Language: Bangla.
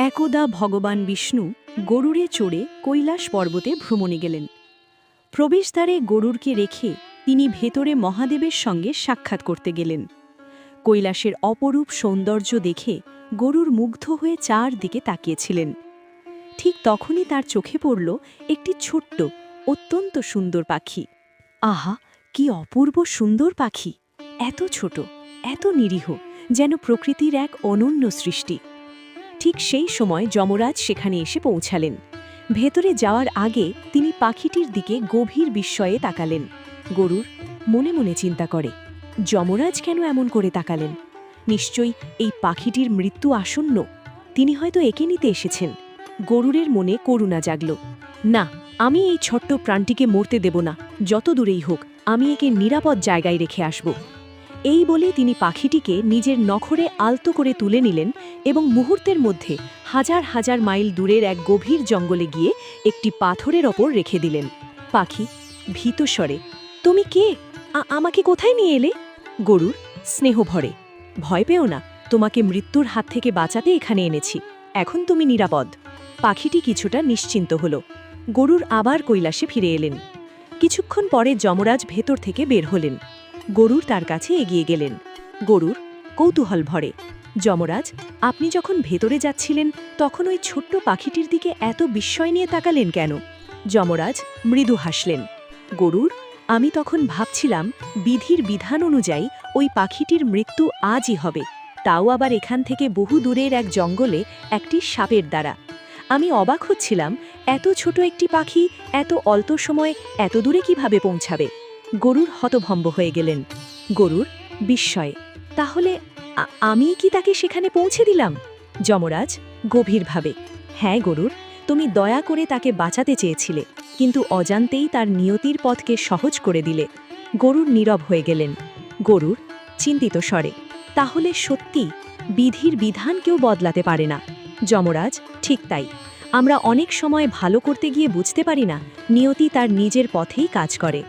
একদা ভগবান বিষ্ণু গরুড়ে চড়ে কৈলাস পর্বতে ভ্রমণে গেলেন। প্রবেশদ্বারে গরুড়কে রেখে তিনি ভেতরে মহাদেবের সঙ্গে সাক্ষাৎ করতে গেলেন। কৈলাসের অপরূপ সৌন্দর্য দেখে গরুড় মুগ্ধ হয়ে চারদিকে তাকিয়েছিলেন। ঠিক তখনই তার চোখে পড়ল একটি ছোট্ট, অত্যন্ত সুন্দর পাখি। আহা, কি অপূর্ব সুন্দর পাখি! এত ছোট, এত নিরীহ, যেন প্রকৃতির এক অনন্য সৃষ্টি। ঠিক সেই সময় যমরাজ সেখানে এসে পৌঁছালেন। ভেতরে যাওয়ার আগে তিনি পাখিটির দিকে গভীর বিস্ময়ে তাকালেন। গরুড় মনে মনে চিন্তা করে, যমরাজ কেন এমন করে তাকালেন? নিশ্চয়ই এই পাখিটির মৃত্যু আসন্ন। তিনি হয়তো একে নিতে এসেছেন। গরুড়ের মনে করুণা জাগল। না, আমি এই ছোট্ট প্রাণটিকে মরতে দেব না। যত দূরেই হোক, আমি একে নিরাপদ জায়গায় রেখে আসব। এই বলে তিনি পাখিটিকে নিজের নখরে আলতো করে তুলে নিলেন এবং মুহূর্তের মধ্যে হাজার হাজার মাইল দূরের এক গভীর জঙ্গলে গিয়ে একটি পাথরের ওপর রেখে দিলেন। পাখি ভীত স্বরে, তুমি কে? আমাকে কোথায় নিয়ে এলে? গরুড় স্নেহ ভরে, ভয় পেও না, তোমাকে মৃত্যুর হাত থেকে বাঁচাতে এখানে এনেছি। এখন তুমি নিরাপদ। পাখিটি কিছুটা নিশ্চিন্ত হল। গরুড় আবার কৈলাসে ফিরে এলেন। কিছুক্ষণ পরে যমরাজ ভেতর থেকে বের হলেন। গরুড় তার কাছে এগিয়ে গেলেন। গরুড় কৌতূহল ভরে, যমরাজ, আপনি যখন ভেতরে যাচ্ছিলেন তখন ওই ছোট্ট পাখিটির দিকে এত বিস্ময় নিয়ে তাকালেন কেন? যমরাজ মৃদু হাসলেন। গরুড়, আমি তখন ভাবছিলাম বিধির বিধান অনুযায়ী ওই পাখিটির মৃত্যু আজই হবে, তাও আবার এখান থেকে বহু দূরের এক জঙ্গলে একটি সাপের দ্বারা। আমি অবাক হচ্ছিলাম, এত ছোট একটি পাখি এত অল্প সময় এত দূরে কিভাবে পৌঁছাবে? গরুড় হতভম্ব হয়ে গেলেন। গরুড় বিস্ময়ে, তাহলে আমি কি তাকে সেখানে পৌঁছে দিলাম? যমরাজ গভীরভাবে, হ্যাঁ গরুড়, তুমি দয়া করে তাকে বাঁচাতে চেয়েছিলে, কিন্তু অজান্তেই তার নিয়তির পথকে সহজ করে দিলে। গরুড় নীরব হয়ে গেলেন। গরুড় চিন্তিত স্বরে, তাহলে সত্যি বিধির বিধান কেউ বদলাতে পারে না? যমরাজ ঠিক তাই, আমরা অনেক সময় ভালো করতে গিয়ে বুঝতে পারি না নিয়তি তার নিজের পথেই কাজ করে।